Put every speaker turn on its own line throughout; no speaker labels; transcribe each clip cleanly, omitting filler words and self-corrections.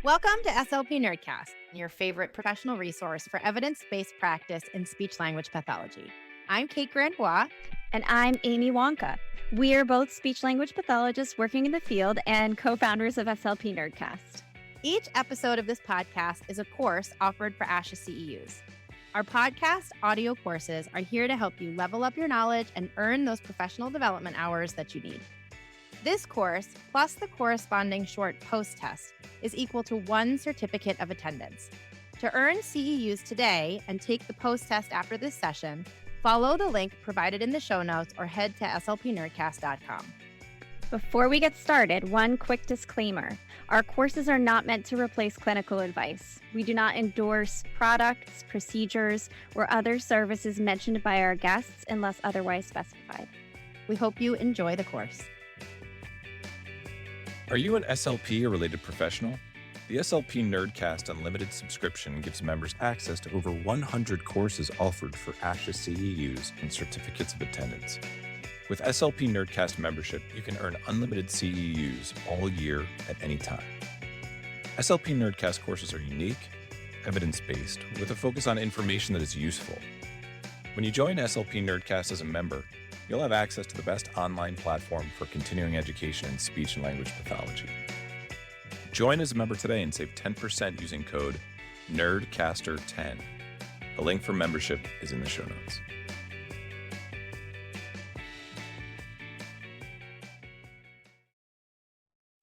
Welcome to SLP Nerdcast, your favorite professional resource for evidence-based practice in speech-language pathology. I'm Kate Grandbois.
And I'm Amy Wonka. We are both speech-language pathologists working in the field and co-founders of SLP Nerdcast.
Each episode of this podcast is a course offered for ASHA CEUs. Our podcast audio courses are here to help you level up your knowledge and earn those professional development hours that you need. This course, plus the corresponding short post-test, is equal to 1 certificate of attendance. To earn CEUs today and take the post-test after this session, follow the link provided in the show notes or head to slpnerdcast.com.
Before we get started, one quick disclaimer. Our courses are not meant to replace clinical advice. We do not endorse products, procedures, or other services mentioned by our guests unless otherwise specified.
We hope you enjoy the course.
Are you an SLP or related professional? The SLP Nerdcast Unlimited subscription gives members access to over 100 courses offered for ASHA CEUs and certificates of attendance. With SLP Nerdcast membership, you can earn unlimited CEUs all year at any time. SLP Nerdcast courses are unique, evidence-based, with a focus on information that is useful. When you join SLP Nerdcast as a member, you'll have access to the best online platform for continuing education in speech and language pathology. Join as a member today and save 10% using code NERDCASTER10. The link for membership is in the show notes.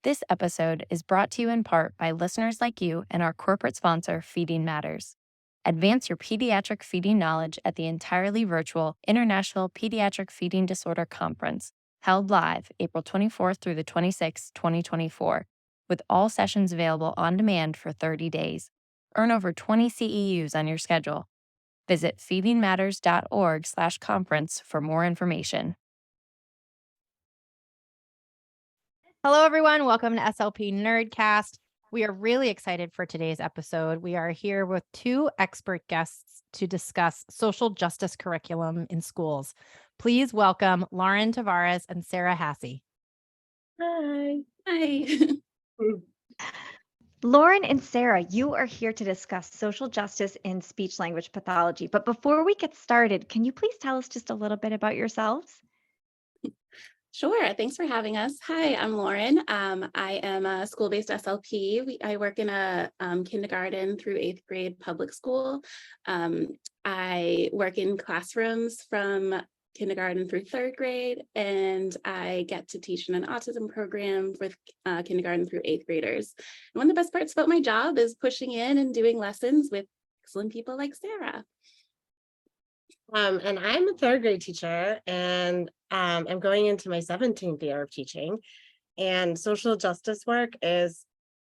This episode is brought to you in part by listeners like you and our corporate sponsor, Feeding Matters. Advance your pediatric feeding knowledge at the entirely virtual International Pediatric Feeding Disorder Conference, held live April 24th through the 26th, 2024, with all sessions available on demand for 30 days. Earn over 20 CEUs on your schedule. Visit feedingmatters.org/conference for more information.
Hello, everyone. Welcome to SLP Nerdcast. We are really excited for today's episode. We are here with 2 expert guests to discuss social justice curriculum in schools. Please welcome Lauren Tavares and Sarah Hasse.
Hi.
Lauren and Sarah, you are here to discuss social justice in speech-language pathology. But before we get started, can you please tell us just a little bit about yourselves?
Sure. Thanks for having us. Hi, I'm Lauren. I am a school-based SLP. I work in a kindergarten through 8th grade public school. I work in classrooms from kindergarten through 3rd grade, and I get to teach in an autism program with kindergarten through 8th graders. And one of the best parts about my job is pushing in and doing lessons with excellent people like Sarah.
And I'm a 3rd grade teacher, and I'm going into my 17th year of teaching. And social justice work is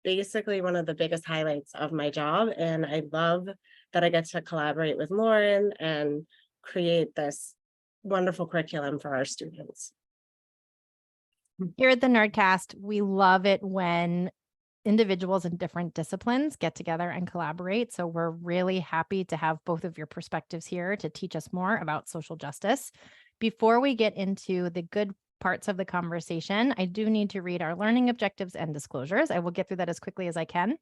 basically one of the biggest highlights of my job. And I love that I get to collaborate with Lauren and create this wonderful curriculum for our students.
Here at the Nerdcast, we love it when individuals in different disciplines get together and collaborate. So we're really happy to have both of your perspectives here to teach us more about social justice. Before we get into the good parts of the conversation, I do need to read our learning objectives and disclosures. I will get through that as quickly as I can.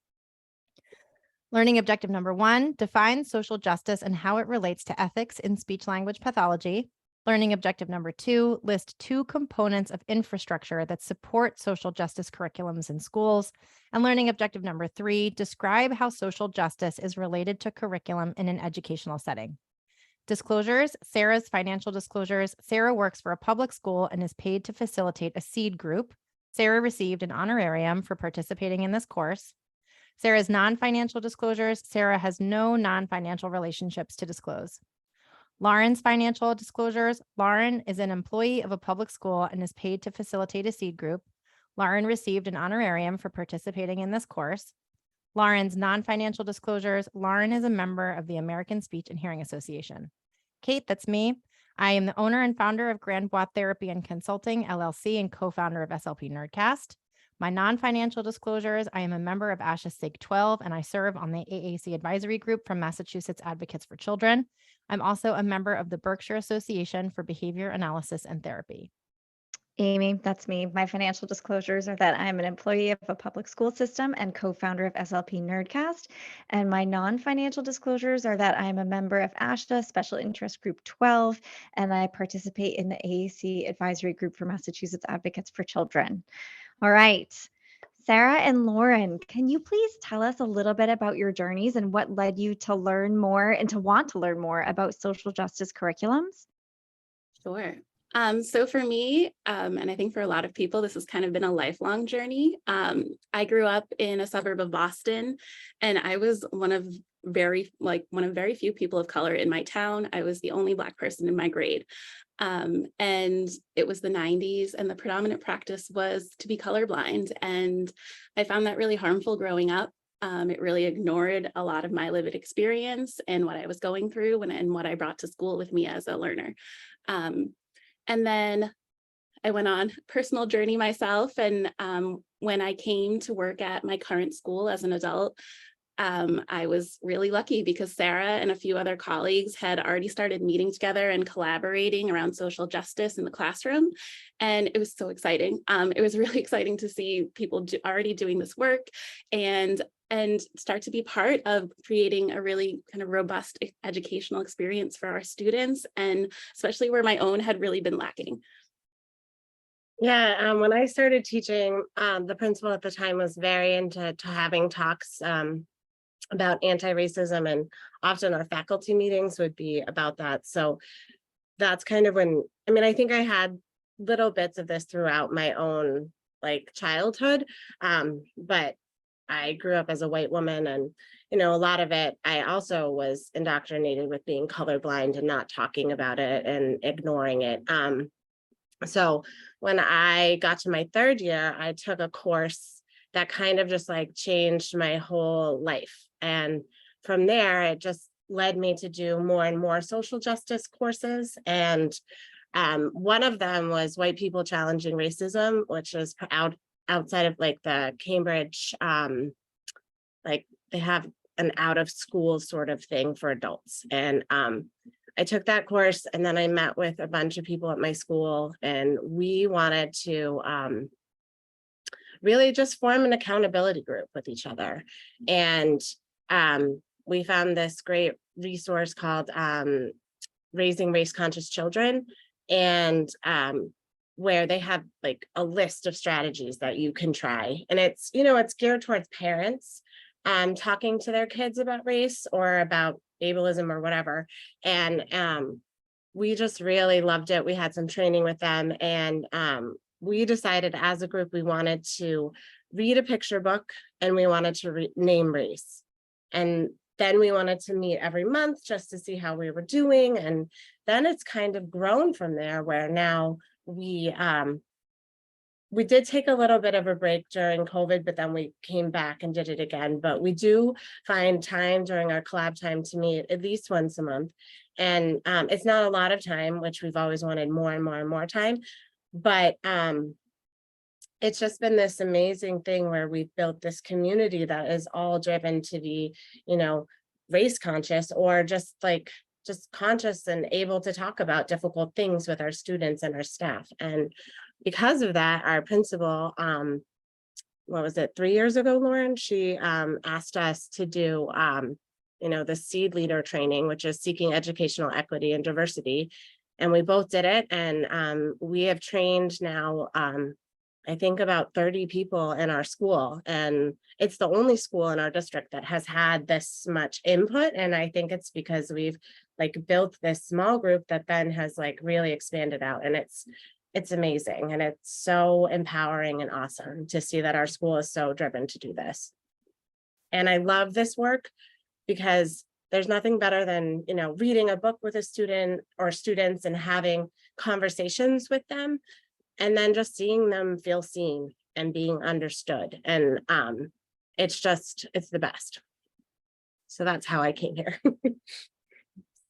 Learning objective number 1, define social justice and how it relates to ethics in speech-language pathology. Learning objective number 2, list 2 components of infrastructure that support social justice curriculums in schools. And learning objective number 3, describe how social justice is related to curriculum in an educational setting. Disclosures, Sarah's financial disclosures. Sarah works for a public school and is paid to facilitate a seed group. Sarah received an honorarium for participating in this course. Sarah's non-financial disclosures, Sarah has no non-financial relationships to disclose. Lauren's financial disclosures, Lauren is an employee of a public school and is paid to facilitate a seed group. Lauren received an honorarium for participating in this course. Lauren's non-financial disclosures, Lauren is a member of the American Speech and Hearing Association. Kate, that's me. I am the owner and founder of Grandbois Therapy and Consulting, LLC, and co-founder of SLP Nerdcast. My non-financial disclosures, I am a member of ASHA SIG 12, and I serve on the AAC advisory group from Massachusetts Advocates for Children. I'm also a member of the Berkshire Association for Behavior Analysis and Therapy.
Amy, that's me. My financial disclosures are that I'm an employee of a public school system and co-founder of SLP Nerdcast. And my non-financial disclosures are that I'm a member of ASHA Special Interest Group 12, and I participate in the AAC Advisory Group for Massachusetts Advocates for Children. All right. Sarah and Lauren, can you please tell us a little bit about your journeys and what led you to learn more and to want to learn more about social justice curriculums?
Sure. So for me, and I think for a lot of people, this has kind of been a lifelong journey. I grew up in a suburb of Boston, and I was one of very few people of color in my town. I was the only Black person in my grade. And it was the 90s, and the predominant practice was to be colorblind. And I found that really harmful growing up. It really ignored a lot of my lived experience and what I was going through and what I brought to school with me as a learner. And then I went on a personal journey myself. And when I came to work at my current school as an adult, I was really lucky because Sarah and a few other colleagues had already started meeting together and collaborating around social justice in the classroom. And it was so exciting. It was really exciting to see people already doing this work and start to be part of creating a really kind of robust educational experience for our students, and especially where my own had really been lacking.
Yeah, when I started teaching, the principal at the time was very into having talks about anti-racism, and often our faculty meetings would be about that. So that's kind of when, I mean, I think I had little bits of this throughout my own childhood, but I grew up as a white woman, and a lot of it, I also was indoctrinated with being colorblind and not talking about it and ignoring it. So when I got to my third year, I took a course that kind of just changed my whole life. And from there, it just led me to do more and more social justice courses. And one of them was White People Challenging Racism, which is outside of the Cambridge, they have an out of school sort of thing for adults. And I took that course, and then I met with a bunch of people at my school, and we wanted to really just form an accountability group with each other. And we found this great resource called Raising Race Conscious Children, and where they have a list of strategies that you can try. And it's, it's geared towards parents talking to their kids about race or about ableism or whatever. And we just really loved it. We had some training with them, and we decided as a group we wanted to read a picture book, and we wanted to name race. And then we wanted to meet every month just to see how we were doing. And then it's kind of grown from there, where now we did take a little bit of a break during COVID, but then we came back and did it again. But we do find time during our collab time to meet at least once a month. And it's not a lot of time, which we've always wanted more and more and more time. But it's just been this amazing thing where we've built this community that is all driven to be, race conscious, or just conscious and able to talk about difficult things with our students and our staff. And because of that, our principal, 3 years ago, Lauren, she asked us to do, the SEED leader training, which is seeking educational equity and diversity. And we both did it. And we have trained now, I think about 30 people in our school. And it's the only school in our district that has had this much input. And I think it's because we've built this small group that then has really expanded out. And it's amazing. And it's so empowering and awesome to see that our school is so driven to do this. And I love this work because there's nothing better than, reading a book with a student or students and having conversations with them, and then just seeing them feel seen and being understood. And it's the best. So that's how I came here.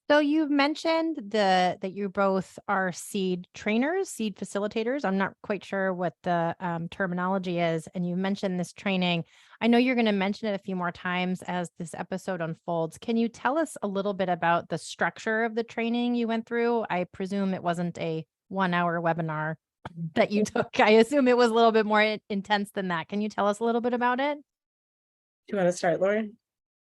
So you've mentioned that you both are SEED trainers, SEED facilitators. I'm not quite sure what the terminology is. And you mentioned this training. I know you're going to mention it a few more times as this episode unfolds. Can you tell us a little bit about the structure of the training you went through? I presume it wasn't a 1-hour webinar that you took. I assume it was a little bit more intense than that. Can you tell us a little bit about it?
Do you want to start, Lauren?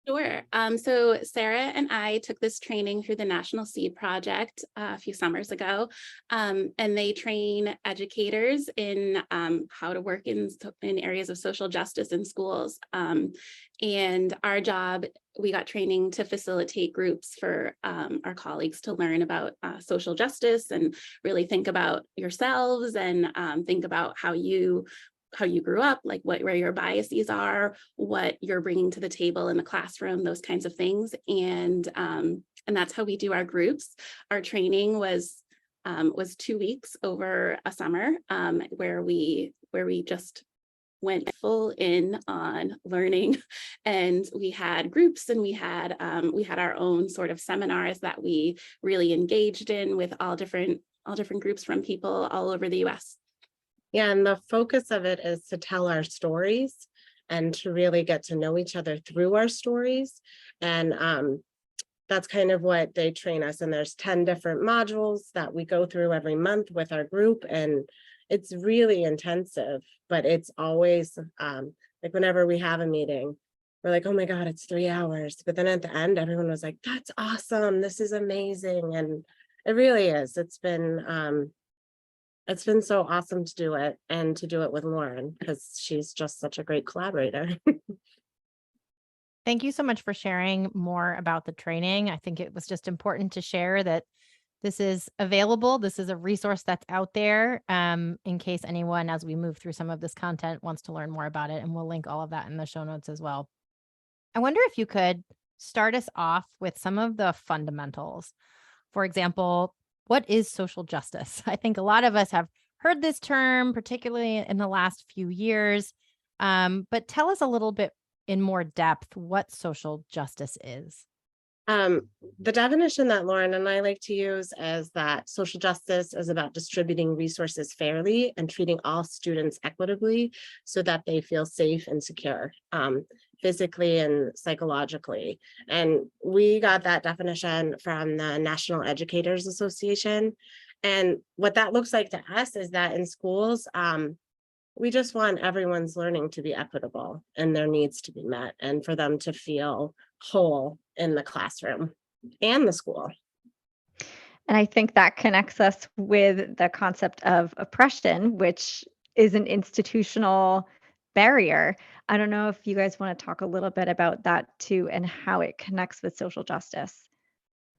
Sure. So Sarah and I took this training through the National Seed Project a few summers ago, and they train educators in how to work in areas of social justice in schools. And our job, we got training to facilitate groups for our colleagues to learn about social justice and really think about yourselves and think about how you grew up, like where your biases are, what you're bringing to the table in the classroom, those kinds of things. And that's how we do our groups. Our training was 2 weeks over a summer, where we just went full in on learning, and we had groups, and we had our own sort of seminars that we really engaged in with all different groups from people all over the US.
Yeah, and the focus of it is to tell our stories and to really get to know each other through our stories. And that's kind of what they train us. And there's 10 different modules that we go through every month with our group. And it's really intensive, but it's always like whenever we have a meeting, we're like, oh my God, it's 3 hours. But then at the end, everyone was like, that's awesome. This is amazing. And it really is. It's been so awesome to do it, and to do it with Lauren, because she's just such a great collaborator.
Thank you so much for sharing more about the training. I think it was just important to share that this is available. This is a resource that's out there, in case anyone, as we move through some of this content, wants to learn more about it. And we'll link all of that in the show notes as well. I wonder if you could start us off with some of the fundamentals. For example, what is social justice? I think a lot of us have heard this term, particularly in the last few years. But tell us a little bit in more depth what social justice is.
The definition that Lauren and I like to use is that social justice is about distributing resources fairly and treating all students equitably so that they feel safe and secure, physically and psychologically. And we got that definition from the National Educators Association. And what that looks like to us is that in schools, we just want everyone's learning to be equitable and their needs to be met, and for them to feel whole in the classroom and the school.
And I think that connects us with the concept of oppression, which is an institutional barrier. I don't know if you guys want to talk a little bit about that too, and how it connects with social justice.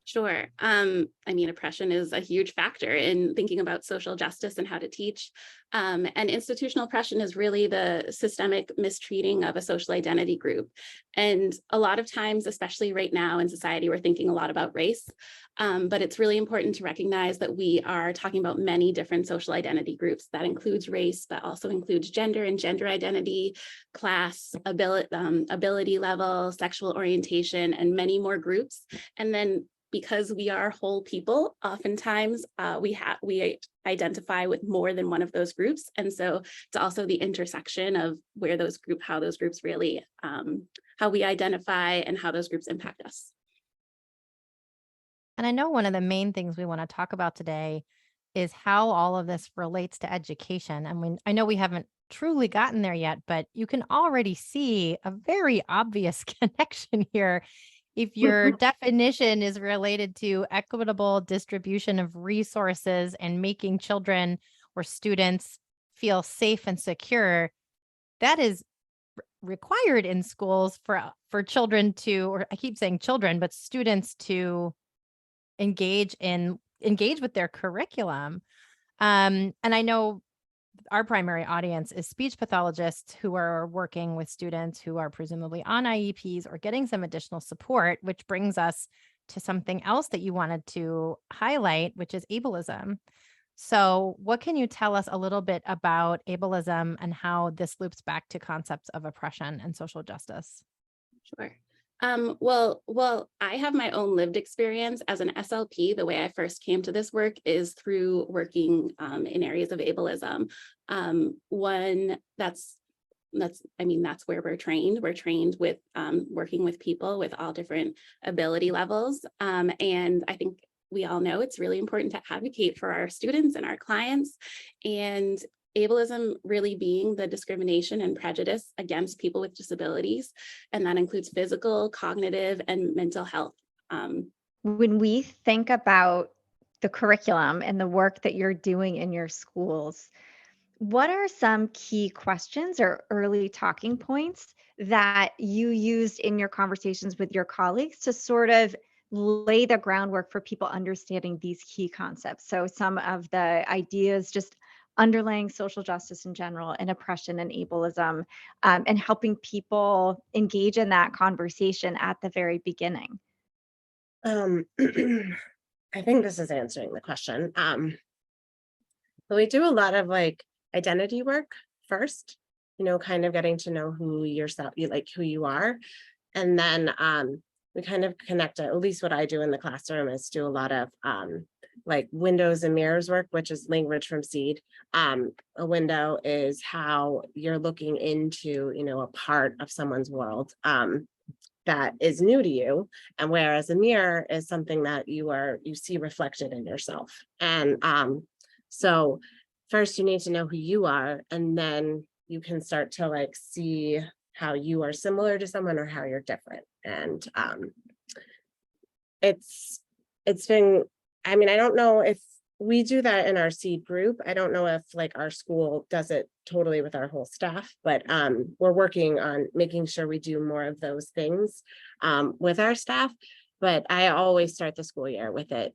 Sure. I mean, oppression is a huge factor in thinking about social justice and how to teach. And institutional oppression is really the systemic mistreating of a social identity group. And a lot of times, especially right now in society, we're thinking a lot about race. But it's really important to recognize that we are talking about many different social identity groups. That includes race, but also includes gender and gender identity, class, ability level, sexual orientation, and many more groups. And then because we are whole people, oftentimes we identify with more than one of those groups. And so it's also the intersection of how those groups really, how we identify and how those groups impact us.
And I know one of the main things we want to talk about today is how all of this relates to education. And I know we haven't truly gotten there yet, but you can already see a very obvious connection here. If your definition is related to equitable distribution of resources and making children or students feel safe and secure, that is required in schools for children to, or I keep saying children, but students to engage with their curriculum. And I know our primary audience is speech pathologists who are working with students who are presumably on IEPs or getting some additional support, which brings us to something else that you wanted to highlight, which is ableism. So what can you tell us a little bit about ableism and how this loops back to concepts of oppression and social justice?
Sure. Well, I have my own lived experience as an SLP. The way I first came to this work is through working in areas of ableism. One that's where we're trained. We're trained with working with people with all different ability levels. And I think we all know it's really important to advocate for our students and our clients, and ableism really being the discrimination and prejudice against people with disabilities. And that includes physical, cognitive, and mental health.
When we think about the curriculum and the work that you're doing in your schools, what are some key questions or early talking points that you used in your conversations with your colleagues to sort of lay the groundwork for people understanding these key concepts? So some of the ideas just underlying social justice in general and oppression and ableism, and helping people engage in that conversation at the very beginning.
I think this is answering the question. But we do a lot of like identity work first, kind of getting to know who yourself, who you are. And then we kind of connect, at least what I do in the classroom is do a lot of like windows and mirrors work, which is language from seed. A window is how you're looking into, a part of someone's world that is new to you, and whereas a mirror is something that you see reflected in yourself. And so first you need to know who you are, and then you can start to like see how you are similar to someone or how you're different. And it's been, I mean, I don't know if we do that in our seed group. I don't know if like our school does it totally with our whole staff, but we're working on making sure we do more of those things with our staff. But I always start the school year with it,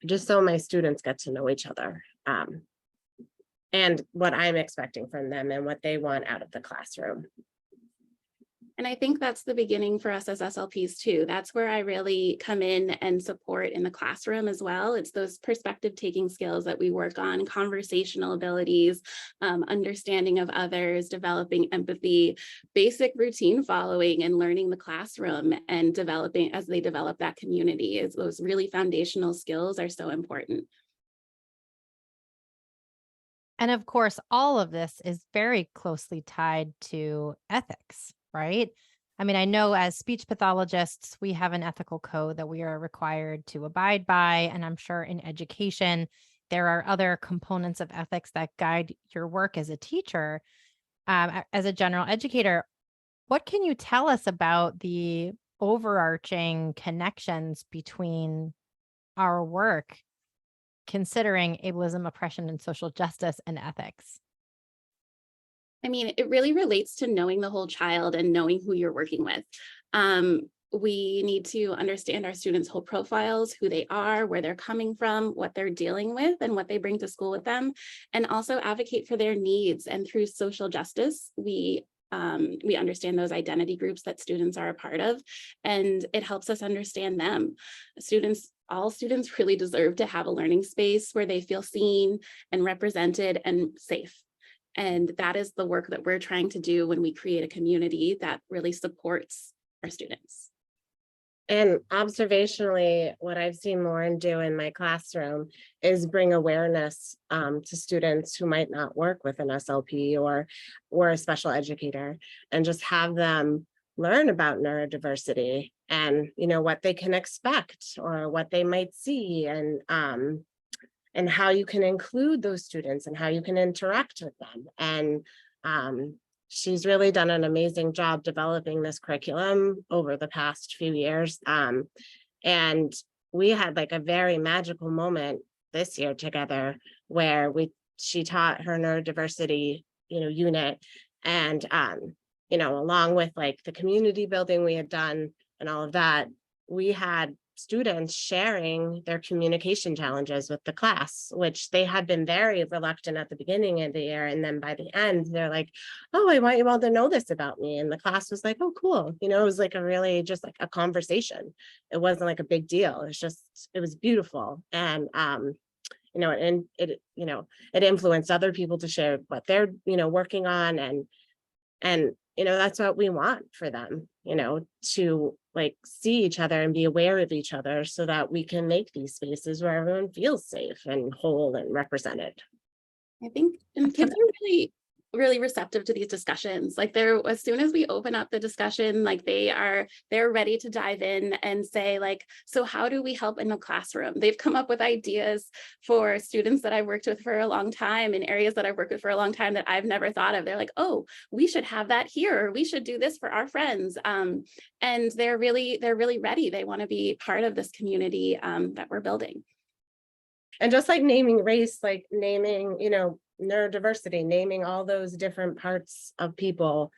just so my students get to know each other and what I'm expecting from them and what they want out of the classroom.
And I think that's the beginning for us as SLPs too. That's where I really come in and support in the classroom as well. It's those perspective taking skills that we work on, conversational abilities, understanding of others, developing empathy, basic routine following and learning the classroom and developing as they develop that community. Is those really foundational skills are so important.
And of course, all of this is very closely tied to ethics, right? I mean, I know as speech pathologists, we have an ethical code that we are required to abide by. And I'm sure in education, there are other components of ethics that guide your work as a teacher. As a general educator, what can you tell us about the overarching connections between our work, considering ableism, oppression, and social justice and ethics?
I mean, it really relates to knowing the whole child and knowing who you're working with. We need to understand our students' whole profiles, who they are, where they're coming from, what they're dealing with, and what they bring to school with them, and also advocate for their needs. And through social justice, we understand those identity groups that students are a part of, and it helps us understand them. All students really deserve to have a learning space where they feel seen and represented and safe. And that is the work that we're trying to do when we create a community that really supports our students.
And observationally, what I've seen Lauren do in my classroom is bring awareness to students who might not work with an SLP or a special educator, and just have them learn about neurodiversity and what they can expect or what they might see, and how you can include those students and how you can interact with them. And she's really done an amazing job developing this curriculum over the past few years. And we had like a very magical moment this year together where she taught her neurodiversity, unit, and along with like the community building we had done and all of that, we had students sharing their communication challenges with the class, which they had been very reluctant at the beginning of the year. And then by the end, they're like, oh, I want you all to know this about me. And the class was like, oh, cool. It was like a really just like a conversation. It wasn't like a big deal. It was beautiful. And, it influenced other people to share what they're, working on. And that's what we want for them, to like see each other and be aware of each other so that we can make these spaces where everyone feels safe and whole and represented.
I think, and kids are really really receptive to these discussions. Like as soon as we open up the discussion, like they're ready to dive in and say like, so how do we help in the classroom? They've come up with ideas for students that I've worked with for a long time in areas that I've worked with for a long time that I've never thought of. They're like, oh, we should have that here, or we should do this for our friends. And they're really ready. They want to be part of this community that we're building.
And just like naming race, like naming, neurodiversity, naming all those different parts of people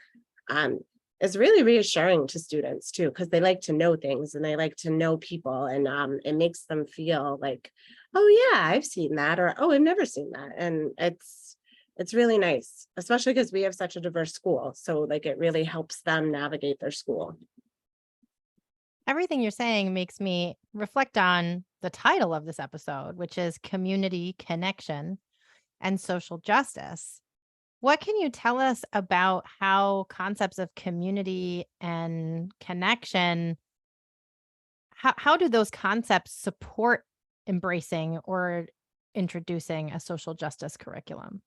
is really reassuring to students too, because they like to know things and they like to know people, and it makes them feel like, oh yeah, I've seen that, or oh, I've never seen that. And it's really nice, especially because we have such a diverse school. So like it really helps them navigate their school.
Everything you're saying makes me reflect on the title of this episode, which is Community Connection and Social Justice. What can you tell us about how concepts of community and connection, how do those concepts support embracing or introducing a social justice curriculum?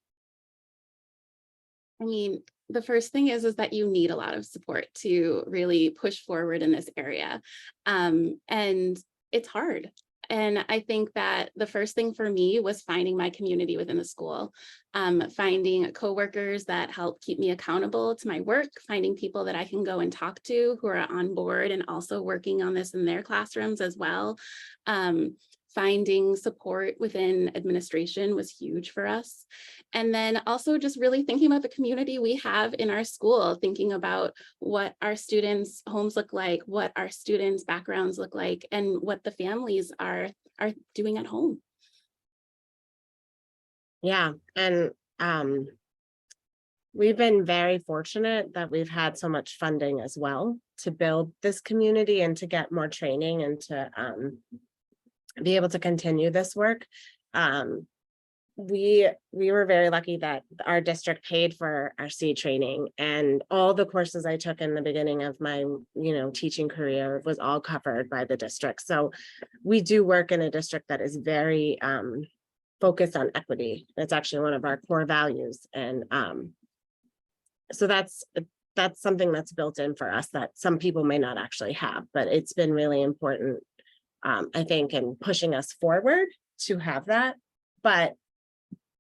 I mean, the first thing is that you need a lot of support to really push forward in this area. And it's hard. And I think that the first thing for me was finding my community within the school, finding coworkers that help keep me accountable to my work, finding people that I can go and talk to who are on board and also working on this in their classrooms as well. Finding support within administration was huge for us. And then also just really thinking about the community we have in our school, thinking about what our students' homes look like, what our students' backgrounds look like, and what the families are doing at home.
Yeah. And we've been very fortunate that we've had so much funding as well to build this community and to get more training and to be able to continue this work. We were very lucky that our district paid for our C training, and all the courses I took in the beginning of my, teaching career was all covered by the district. So we do work in a district that is very focused on equity. It's actually one of our core values. And so that's something that's built in for us that some people may not actually have, but it's been really important, I think, in pushing us forward to have that. But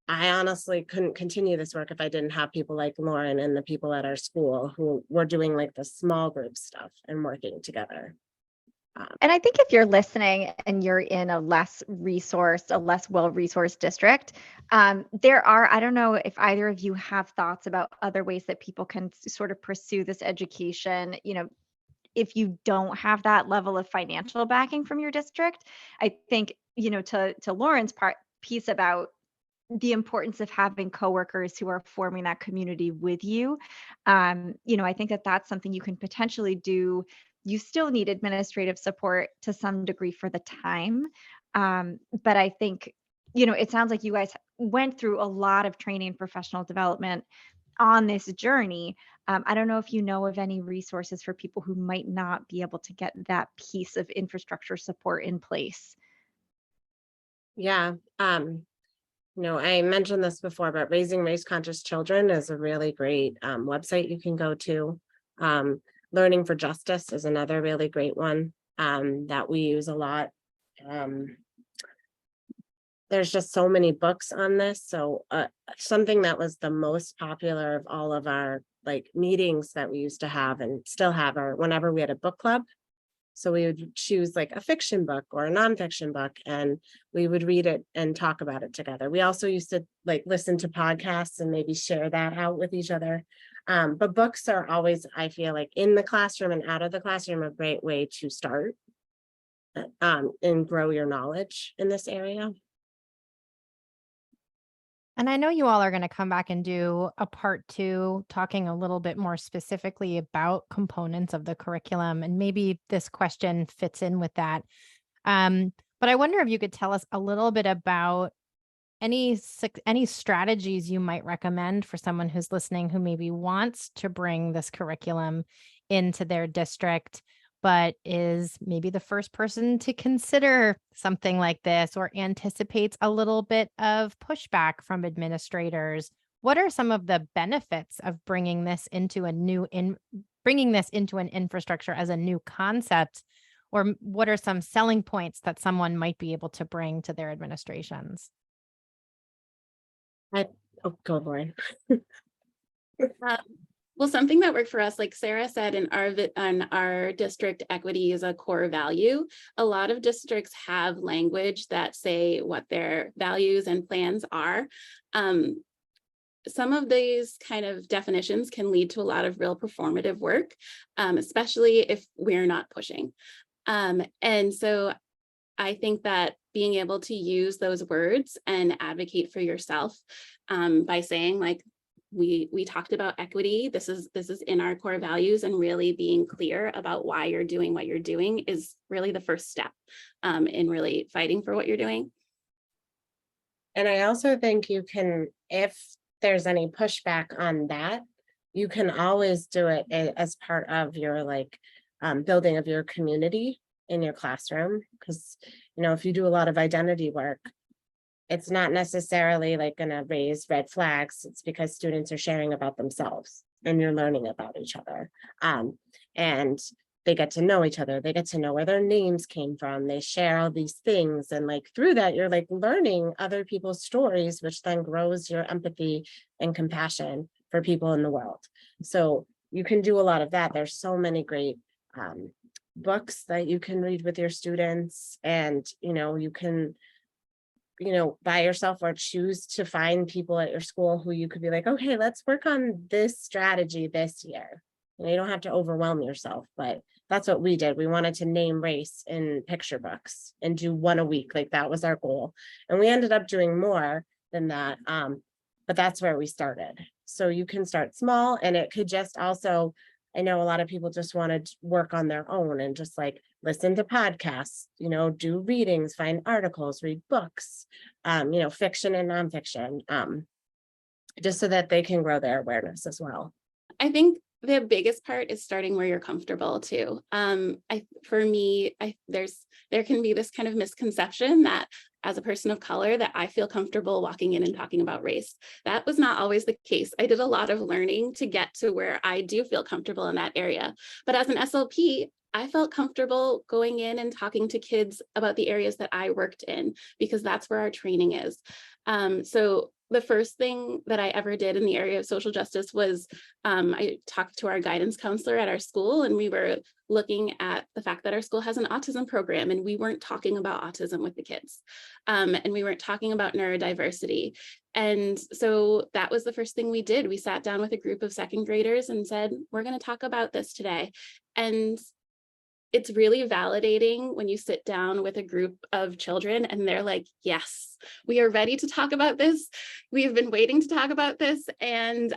I honestly couldn't continue this work if I didn't have people like Lauren and the people at our school who were doing like the small group stuff and working together.
And I think if you're listening and you're in a less well-resourced district, there are, I don't know if either of you have thoughts about other ways that people can sort of pursue this education, if you don't have that level of financial backing from your district. I think, to Lauren's piece about the importance of having coworkers who are forming that community with you. I think that that's something you can potentially do. You still need administrative support to some degree for the time. But I think, it sounds like you guys went through a lot of training and professional development on this journey. I don't know if you know of any resources for people who might not be able to get that piece of infrastructure support in place.
Yeah. I mentioned this before, but Raising Race Conscious Children is a really great website you can go to. Learning for Justice is another really great one that we use a lot. There's just so many books on this. So something that was the most popular of all of our meetings that we used to have and still have are whenever we had a book club. So we would choose like a fiction book or a nonfiction book, and we would read it and talk about it together. We also used to listen to podcasts and maybe share that out with each other. But books are always, I feel like, in the classroom and out of the classroom, a great way to start and grow your knowledge in this area.
And I know you all are going to come back and do a part 2 talking a little bit more specifically about components of the curriculum. And maybe this question fits in with that. But I wonder if you could tell us a little bit about any strategies you might recommend for someone who's listening who maybe wants to bring this curriculum into their district, but is maybe the first person to consider something like this or anticipates a little bit of pushback from administrators. what are some of the benefits of bringing this into bringing this into an infrastructure as a new concept? Or what are some selling points that someone might be able to bring to their administrations?
Go, Lauren.
Well, something that worked for us, like Sarah said, in our district, equity is a core value. A lot of districts have language that say what their values and plans are. Some of these kind of definitions can lead to a lot of real performative work, especially if we're not pushing. And so I think that being able to use those words and advocate for yourself by saying, like, we talked about equity, this is in our core values, and really being clear about why you're doing what you're doing is really the first step in really fighting for what you're doing.
And I also think you can, if there's any pushback on that, you can always do it as part of your building of your community in your classroom. Because, if you do a lot of identity work, it's not necessarily going to raise red flags. It's because students are sharing about themselves and you're learning about each other. And they get to know each other. They get to know where their names came from. They share all these things. And through that, you're learning other people's stories, which then grows your empathy and compassion for people in the world. So you can do a lot of that. There's so many great books that you can read with your students, and, you can, by yourself or choose to find people at your school who you could be like, okay, let's work on this strategy this year. You don't have to overwhelm yourself, but that's what we did. We wanted to name race in picture books and do one a week. That was our goal. And we ended up doing more than that. But that's where we started. So you can start small, and it could just also, I know a lot of people just want to work on their own and just listen to podcasts, do readings, find articles, read books, fiction and nonfiction, just so that they can grow their awareness as well.
I think the biggest part is starting where you're comfortable too. For me, there can be this kind of misconception that as a person of color that I feel comfortable walking in and talking about race. That was not always the case. I did a lot of learning to get to where I do feel comfortable in that area. But as an SLP, I felt comfortable going in and talking to kids about the areas that I worked in, because that's where our training is. So the first thing that I ever did in the area of social justice was I talked to our guidance counselor at our school, and we were looking at the fact that our school has an autism program, and we weren't talking about autism with the kids, and we weren't talking about neurodiversity. And so that was the first thing we did. We sat down with a group of second graders and said, we're going to talk about this today. And it's really validating when you sit down with a group of children and they're like, yes, we are ready to talk about this. We've been waiting to talk about this. And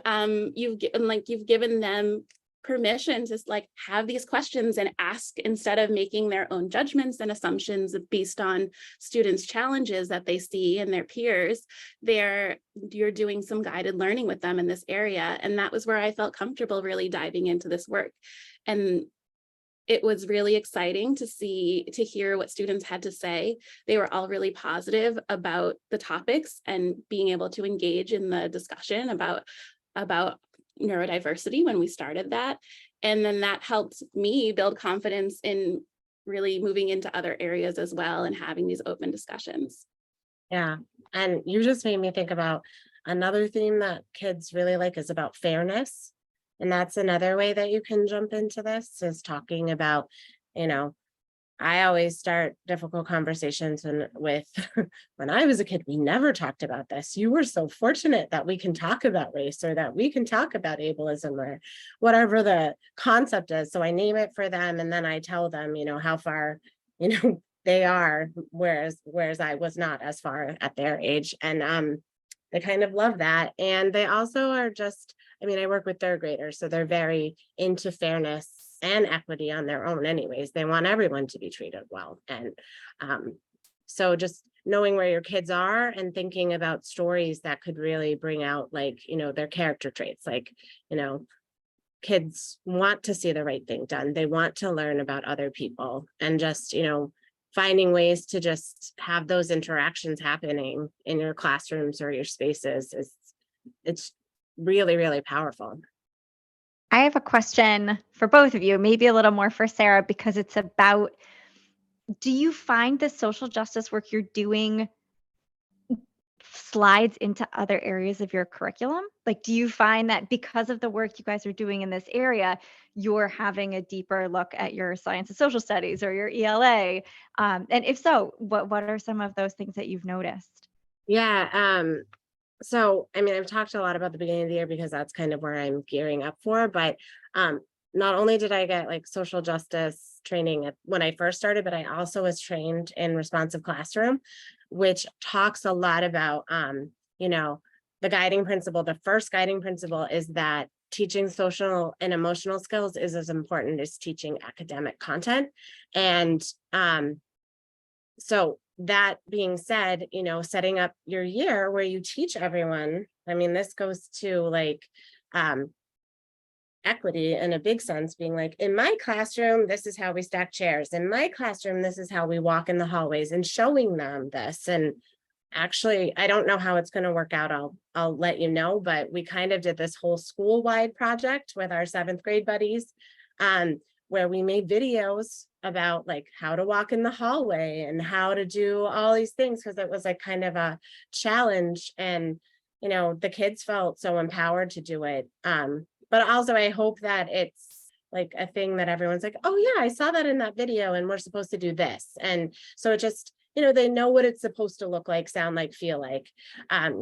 you've given them permission to have these questions and ask, instead of making their own judgments and assumptions based on students' challenges that they see and their peers. You're doing some guided learning with them in this area. And that was where I felt comfortable really diving into this work. And it was really exciting to hear what students had to say. They were all really positive about the topics and being able to engage in the discussion about neurodiversity when we started that. And then that helped me build confidence in really moving into other areas as well and having these open discussions.
Yeah. And you just made me think about another theme that kids really like is about fairness. And that's another way that you can jump into this, is talking about, I always start difficult conversations with when I was a kid, we never talked about this. You were so fortunate that we can talk about race, or that we can talk about ableism, or whatever the concept is. So I name it for them, and then I tell them, how far, they are, whereas I was not as far at their age. And they kind of love that. And they also are just, I work with third graders, so they're very into fairness and equity on their own anyways. They want everyone to be treated well. And so just knowing where your kids are and thinking about stories that could really bring out their character traits, kids want to see the right thing done. They want to learn about other people, and just, finding ways to just have those interactions happening in your classrooms or your spaces it's really, really powerful.
I have a question for both of you, maybe a little more for Sarah, because it's about, do you find the social justice work you're doing slides into other areas of your curriculum? Like, do you find that because of the work you guys are doing in this area, you're having a deeper look at your science and social studies or your ELA? And if so, what are some of those things that you've noticed?
Yeah. So, I mean, I've talked a lot about the beginning of the year because that's kind of where I'm gearing up for, but not only did I get like social justice training when I first started, but I also was trained in responsive classroom, which talks a lot about, the guiding principle. The first guiding principle is that teaching social and emotional skills is as important as teaching academic content. And so that being said, setting up your year where you teach everyone, I mean, this goes to like equity in a big sense, being like, in my classroom, this is how we stack chairs. In my classroom, this is how we walk in the hallways, and showing them this. And actually, I don't know how it's going to work out. I'll let you know, but we kind of did this whole school-wide project with our 7th grade buddies, where we made videos about like how to walk in the hallway and how to do all these things, because it was like kind of a challenge, and the kids felt so empowered to do it. But also I hope that it's like a thing that everyone's like, oh yeah, I saw that in that video and we're supposed to do this. And so it just, they know what it's supposed to look like, sound like, feel like.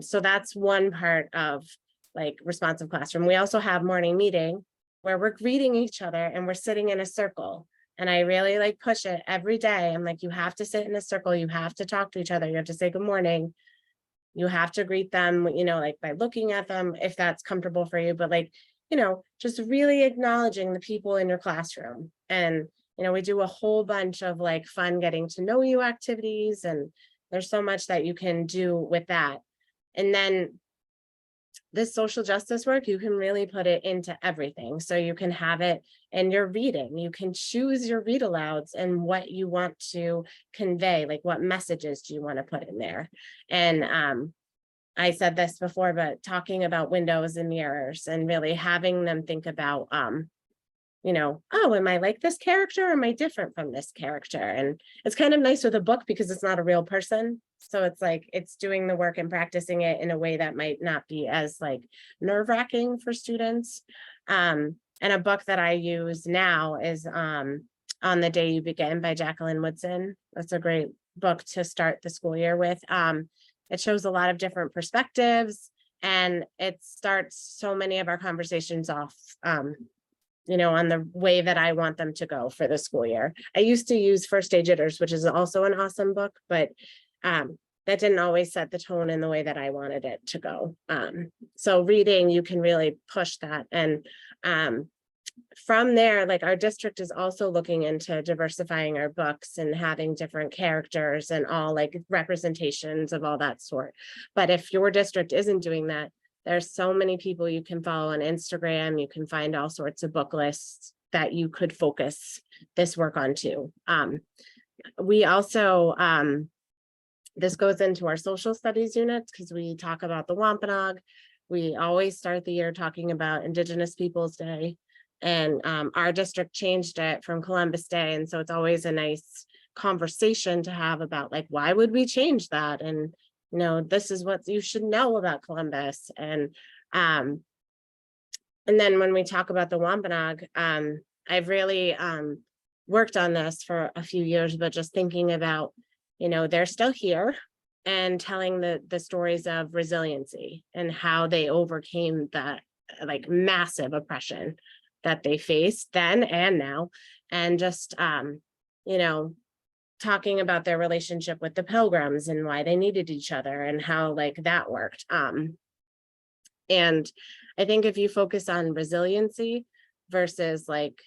So that's one part of like responsive classroom. We also have morning meeting where we're greeting each other and we're sitting in a circle. And I really like push it every day. I'm like, you have to sit in a circle. You have to talk to each other. You have to say good morning. You have to greet them, like by looking at them, if that's comfortable for you. But like, just really acknowledging the people in your classroom. And, we do a whole bunch of like fun getting to know you activities. And there's so much that you can do with that. And then this social justice work, you can really put it into everything. So you can have it in your reading. You can choose your read alouds and what you want to convey, like what messages do you want to put in there. And I said this before, but talking about windows and mirrors and really having them think about, oh, am I like this character? Or am I different from this character? And it's kind of nice with a book because it's not a real person. So it's like, it's doing the work and practicing it in a way that might not be as like nerve-wracking for students. And a book that I use now is On the Day You Begin by Jacqueline Woodson. That's a great book to start the school year with. It shows a lot of different perspectives, and it starts so many of our conversations off, on the way that I want them to go for the school year. I used to use First Day Jitters, which is also an awesome book, but that didn't always set the tone in the way that I wanted it to go. So reading, you can really push that. And from there, like our district is also looking into diversifying our books and having different characters and all like representations of all that sort. But if your district isn't doing that, there's so many people you can follow on Instagram. You can find all sorts of book lists that you could focus this work on too. We also, this goes into our social studies units because we talk about the Wampanoag. We always start the year talking about Indigenous Peoples Day. And our district changed it from Columbus Day. And so it's always a nice conversation to have about like, why would we change that? And, this is what you should know about Columbus. And then when we talk about the Wampanoag, I've really worked on this for a few years, but just thinking about, they're still here and telling the stories of resiliency and how they overcame that like massive oppression that they faced then and now, and just talking about their relationship with the Pilgrims and why they needed each other and how like that worked. And I think if you focus on resiliency versus like,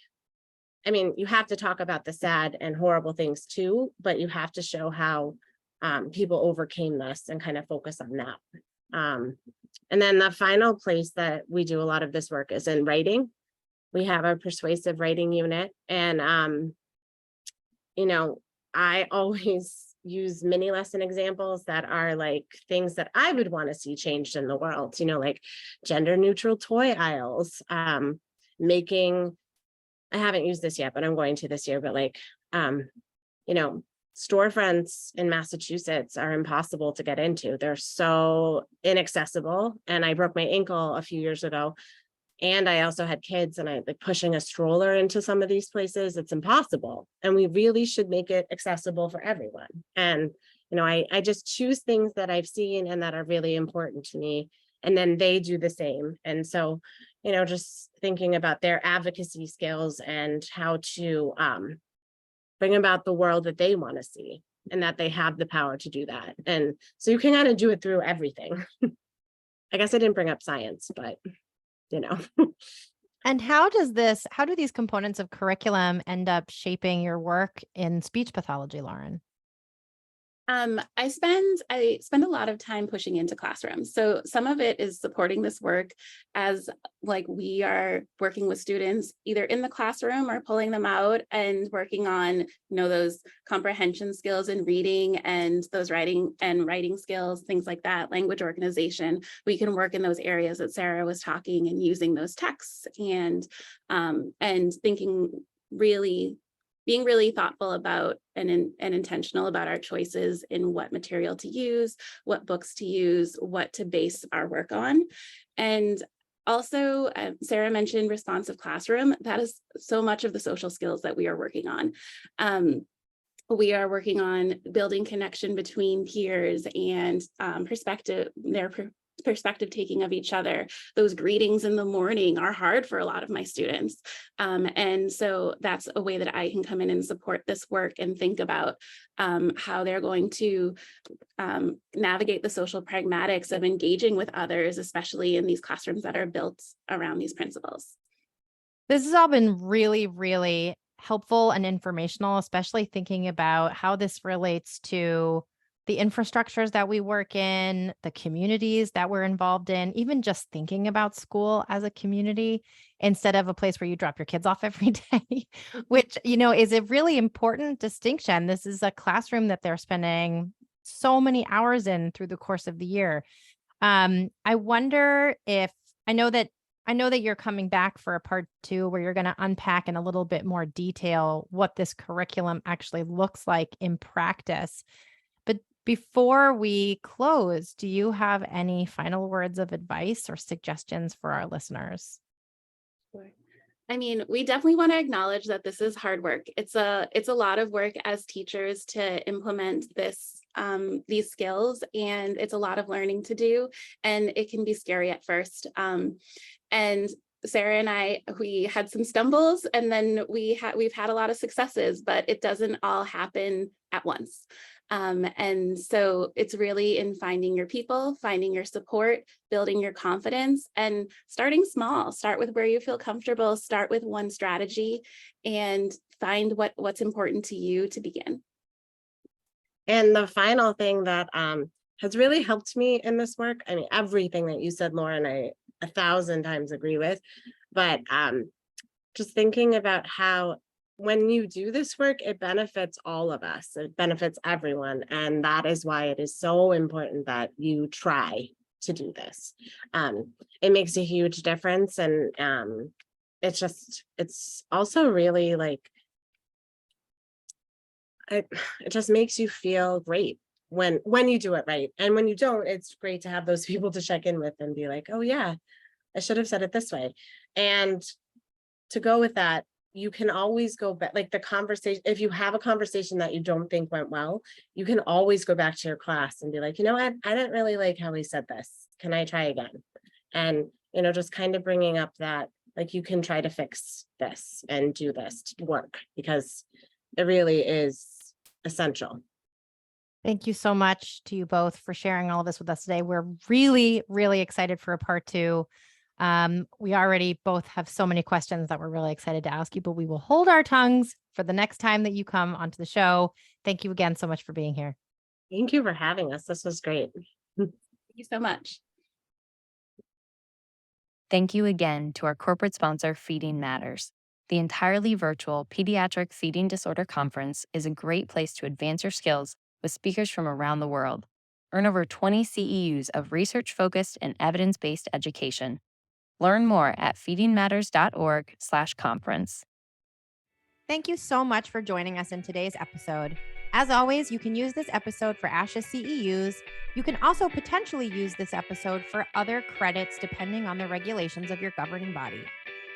I mean, you have to talk about the sad and horrible things too, but you have to show how people overcame this and kind of focus on that. And then the final place that we do a lot of this work is in writing. We have a persuasive writing unit, and I always use mini lesson examples that are like things that I would want to see changed in the world, like gender neutral toy aisles, making, I haven't used this yet, but I'm going to this year, but like, storefronts in Massachusetts are impossible to get into. They're so inaccessible. And I broke my ankle a few years ago. And I also had kids, and I like pushing a stroller into some of these places. It's impossible. And we really should make it accessible for everyone. And, I just choose things that I've seen and that are really important to me. And then they do the same. And so, just thinking about their advocacy skills and how to bring about the world that they want to see, and that they have the power to do that. And so you can kind of do it through everything. I guess I didn't bring up science, but
And how do these components of curriculum end up shaping your work in speech pathology, Lauren?
I spend a lot of time pushing into classrooms. So some of it is supporting this work as like we are working with students either in the classroom or pulling them out and working on, those comprehension skills in reading and those writing skills, things like that, language organization. We can work in those areas that Sarah was talking and using those texts and thinking being really thoughtful about and intentional about our choices in what material to use, what books to use, what to base our work on. And also, Sarah mentioned responsive classroom. That is so much of the social skills that we are working on. We are working on building connection between peers and perspective taking of each other. Those greetings in the morning are hard for a lot of my students. And so that's a way that I can come in and support this work and think about how they're going to navigate the social pragmatics of engaging with others, especially in these classrooms that are built around these principles.
This has all been really, really helpful and informational, especially thinking about how this relates to the infrastructures that we work in, the communities that we're involved in, even just thinking about school as a community instead of a place where you drop your kids off every day, which, is a really important distinction. This is a classroom that they're spending so many hours in through the course of the year. I wonder if, I know that you're coming back for a part 2 where you're going to unpack in a little bit more detail what this curriculum actually looks like in practice. But before we close, do you have any final words of advice or suggestions for our listeners?
Sure. I mean, we definitely want to acknowledge that this is hard work. It's a lot of work as teachers to implement these skills, and it's a lot of learning to do, and it can be scary at first. And Sarah and I, we had some stumbles, and then we've had a lot of successes, but it doesn't all happen at once. And so it's really in finding your people, finding your support, building your confidence, and starting small. Start with where you feel comfortable, start with one strategy, and find what's important to you to begin.
And the final thing that has really helped me in this work, I mean, everything that you said, Lauren, I 1,000 times agree with, but just thinking about how when you do this work, it benefits all of us. It benefits everyone. And that is why it is so important that you try to do this. It makes a huge difference. And it's also really like, it just makes you feel great when you do it right. And when you don't, it's great to have those people to check in with and be like, oh yeah, I should have said it this way. And to go with that, you can always go back, like the conversation, if you have a conversation that you don't think went well, you can always go back to your class and be like, you know what, I didn't really like how he said this. Can I try again? And, just kind of bringing up that, like, you can try to fix this and do this to work, because it really is essential.
Thank you so much to you both for sharing all of this with us today. We're really, really excited for a part 2. We already both have so many questions that we're really excited to ask you, but we will hold our tongues for the next time that you come onto the show. Thank you again so much for being here.
Thank you for having us. This was great.
Thank you so much.
Thank you again to our corporate sponsor, Feeding Matters. The entirely virtual Pediatric Feeding Disorder Conference is a great place to advance your skills with speakers from around the world. Earn over 20 CEUs of research-focused and evidence-based education. Learn more at feedingmatters.org/conference.
Thank you so much for joining us in today's episode. As always, you can use this episode for ASHA CEUs. You can also potentially use this episode for other credits depending on the regulations of your governing body.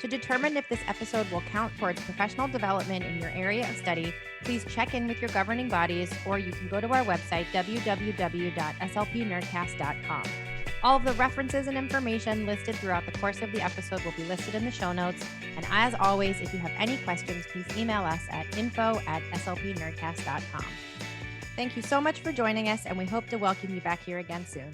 To determine if this episode will count towards professional development in your area of study, please check in with your governing bodies, or you can go to our website, www.slpnerdcast.com. All of the references and information listed throughout the course of the episode will be listed in the show notes. And as always, if you have any questions, please email us at info@slpnerdcast.com. Thank you so much for joining us, and we hope to welcome you back here again soon.